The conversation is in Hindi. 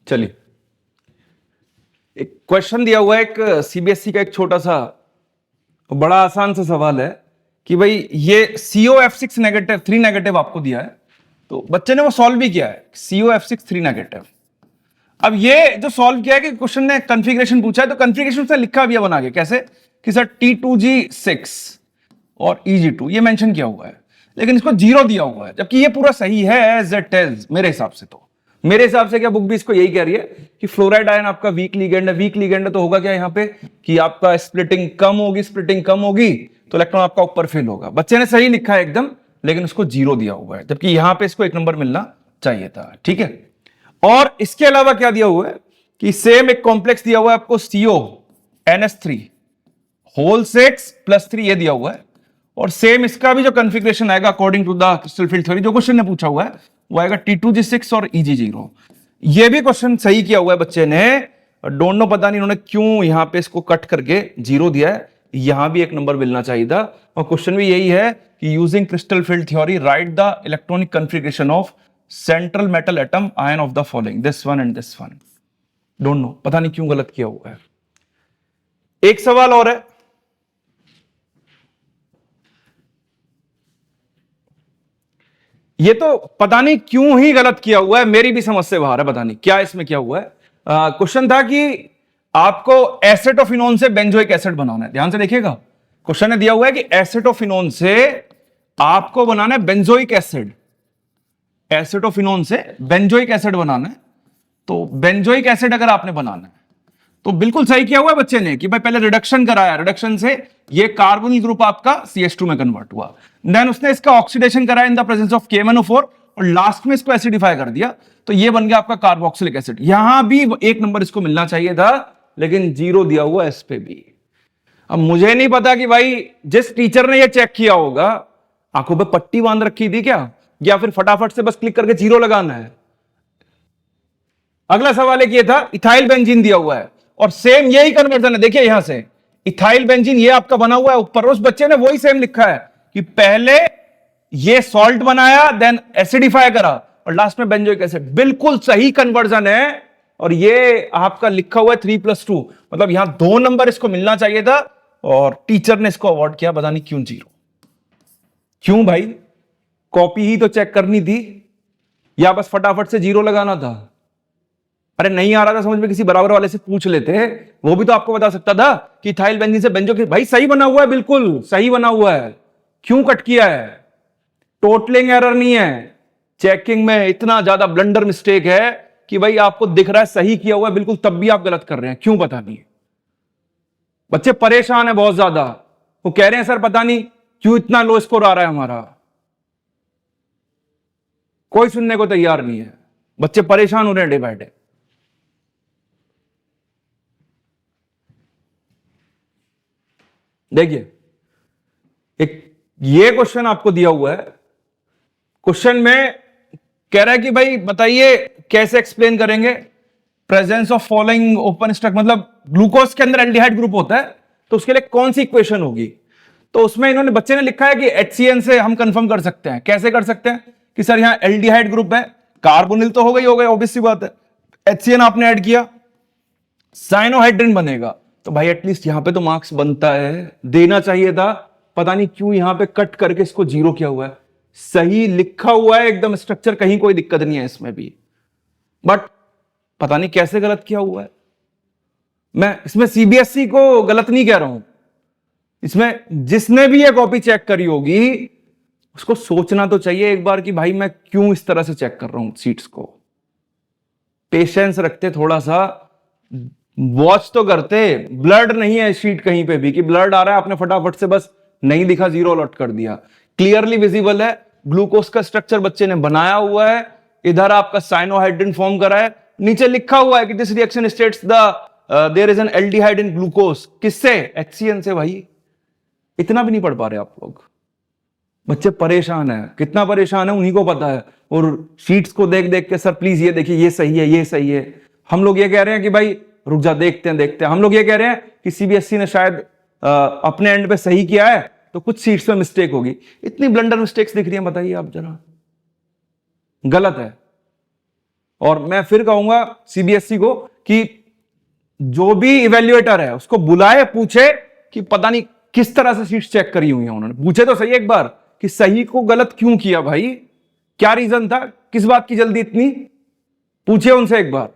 चलिए, एक क्वेश्चन दिया हुआ है, एक सीबीएसई का एक छोटा सा बड़ा आसान सा सवाल है कि भाई ये COF6 नेगेटिव 3 नेगेटिव आपको दिया है, तो बच्चे ने वो सॉल्व भी किया है, COF6 3 नेगेटिव। अब ये जो सॉल्व किया है कि क्वेश्चन ने कॉन्फ़िगरेशन पूछा है, तो कॉन्फ़िगरेशन उसने लिखा भी है बना के, कैसे कि सर T2G6 और EG2 ये मेंशन किया हुआ है, लेकिन इसको 0 दिया हुआ है, जबकि ये पूरा सही है एज इट इज। मेरे हिसाब से तो, मेरे हिसाब से क्या बुक भी इसको यही कह रही है कि फ्लोराइड आयन आपका वीक लिगेंड है। वीक लिगेंड है तो होगा क्या यहाँ पे कि आपका स्प्लिटिंग कम होगी, स्प्लिटिंग कम होगी तो इलेक्ट्रॉन आपका ऊपर फेल होगा। बच्चे ने सही लिखा है एकदम, लेकिन उसको 0 दिया हुआ है, जबकि यहां पे इसको 1 नंबर मिलना चाहिए था। ठीक है, और इसके अलावा क्या दिया हुआ है कि सेम एक कॉम्प्लेक्स दिया हुआ है आपको CONS3 होल 6 + 3 ये दिया हुआ है, और सेम इसका भी जो कॉन्फ़िगरेशन आएगा according to the crystal field theory, जो क्वेश्चन ने पूछा हुआ है वो आएगा T2G6 और EG0। ये भी क्वेश्चन सही किया हुआ है बच्चे ने, डोंट नो पता नहीं इन्होंने क्यों यहां पे इसको कट करके 0 दिया है। यहां भी 1 नंबर मिलना चाहिए था, और क्वेश्चन भी यही है कि using crystal field theory right the electronic configuration of central metal atom ion of the following this one and this one. Don't know, पता नहीं क्यों गलत किया हुआ है। एक सवाल और है, ये तो पता नहीं क्यों ही गलत किया हुआ है, मेरी भी समझ से बाहर है, पता नहीं क्या इसमें क्या हुआ है। क्वेश्चन था कि आपको एसेटोफिनोन से बेंजोइक एसिड बनाना है। ध्यान से देखिएगा, क्वेश्चन ने दिया हुआ है कि एसेटोफिनोन से आपको बनाना है बेंजोइक एसिड, एसेटोफिनोन से बेंजोइक एसिड बनाना है। तो बेंजोइक एसिड अगर आपने बनाना है तो बिल्कुल सही किया हुआ है बच्चे ने कि भाई पहले रिडक्शन कराया, रिडक्शन से ये कार्बोनिल ग्रुप आपका CH2 में कन्वर्ट हुआ, देन उसने इसका ऑक्सीडेशन कराया in the presence of KMnO4 और लास्ट में इसको एसिडिफाई कर दिया, तो ये बन गया आपका कार्बोक्सिलिक एसिड। यहां भी 1 नंबर इसको मिलना चाहिए था, लेकिन 0 दिया हुआ इस पे भी। अब मुझे नहीं पता कि भाई जिस टीचर ने ये चेक किया होगा आंखों पे पट्टी बांध रखी थी क्या, या फिर फटाफट से बस क्लिक करके 0 लगाना है। अगला सवाल एक ये था, इथाइल बेंजीन दिया हुआ है और सेम यही कन्वर्जन है, देखिए यहां से इथाइल बेंजीन ये आपका बना हुआ है ऊपर, उस बच्चे ने वही सेम लिखा है कि पहले ये सॉल्ट बनाया देन एसिडिफाई करा और लास्ट में बेंजोइक एसिड। बिल्कुल सही कन्वर्जन है, और ये आपका लिखा हुआ है 3+2, मतलब यहां 2 नंबर इसको मिलना चाहिए था, और टीचर ने इसको अवॉर्ड किया, पता नहीं क्यों 0। क्यों भाई, कॉपी ही तो चेक करनी थी, या बस फटाफट से 0 लगाना था? अरे नहीं आ रहा था समझ में, किसी बराबर वाले से पूछ लेते, वो भी तो आपको बता सकता था कि इथाइल बेंजीन से बेंजो। भाई सही बना हुआ है, बिल्कुल सही बना हुआ है, क्यों कट किया है? टोटलिंग एरर नहीं है, चेकिंग में इतना ज्यादा ब्लंडर मिस्टेक है कि भाई आपको दिख रहा है सही किया हुआ है बिल्कुल, तब भी आप गलत कर रहे हैं, क्यों पता नहीं। बच्चे परेशान है बहुत ज्यादा, वो कह रहे हैं सर पता नहीं क्यों इतना लो स्कोर आ रहा है हमारा। कोई सुनने को तैयार नहीं है, बच्चे परेशान हो रहे हैं डे बाय डे। देखिए, एक ये क्वेश्चन आपको दिया हुआ है, क्वेश्चन में कह रहा है कि भाई बताइए कैसे एक्सप्लेन करेंगे प्रेजेंस ऑफ फॉलोइंग ओपन स्टक, मतलब ग्लूकोज के अंदर एल्डिहाइड ग्रुप होता है तो उसके लिए कौन सी इक्वेशन होगी। तो उसमें इन्होंने बच्चे ने लिखा है कि HCN से हम कंफर्म कर सकते हैं। कैसे कर सकते हैं कि सर यहां एल्डिहाइड ग्रुप है, कार्बोनिल तो हो गया, ऑब्वियस सी बात है, HCN आपने ऐड किया, साइनोहाइड्रिन बनेगा, तो भाई एटलीस्ट यहां पे तो मार्क्स बनता है, देना चाहिए था। पता नहीं क्यों यहां पे कट करके इसको 0 किया हुआ है। सही लिखा हुआ है एकदम स्ट्रक्चर, कहीं कोई दिक्कत नहीं है इसमें भी, बट पता नहीं कैसे गलत किया हुआ है। मैं इसमें CBSE को गलत नहीं कह रहा हूं, इसमें जिसने भी ये कॉपी चेक करी होगी उसको सोचना तो चाहिए एक बार कि भाई मैं क्यों इस तरह से चेक कर रहा हूं सीट्स को। पेशेंस रखते, थोड़ा सा वॉच तो करते। ब्लड नहीं है शीट कहीं पे भी कि ब्लड आ रहा है आपने फटाफट से बस नहीं दिखा 0 अलॉट कर दिया। क्लियरली विजिबल है, ग्लूकोज का स्ट्रक्चर बच्चे ने बनाया हुआ है, इधर आपका साइनोहाइड्रिन फॉर्म करा है, नीचे लिखा हुआ है कि this reaction states there is an aldehyde in glucose. किससे? HCN से। भाई इतना भी नहीं पढ़ पा रहे आप लोग, बच्चे परेशान है। कितना परेशान है उन्हीं को पता है, और शीट्स को देख देख के सर प्लीज ये देखिए ये सही है, ये सही है। हम लोग ये कह रहे हैं कि भाई रुक जा, देखते हैं। हम लोग ये कह रहे हैं कि CBSE ने शायद अपने एंड पे सही किया है तो कुछ सीट्स में मिस्टेक होगी। इतनी ब्लंडर मिस्टेक्स दिख रही हैं, बताइए आप जरा, गलत है। और मैं फिर कहूंगा सीबीएसई को कि जो भी इवेल्युएटर है उसको बुलाए, पूछे कि पता नहीं किस तरह से शीट्स चेक करी हुई हैं उन्होंने। पूछे तो सही एक बार कि सही को गलत क्यों किया भाई, क्या रीजन था, किस बात की जल्दी इतनी, पूछे उनसे एक बार।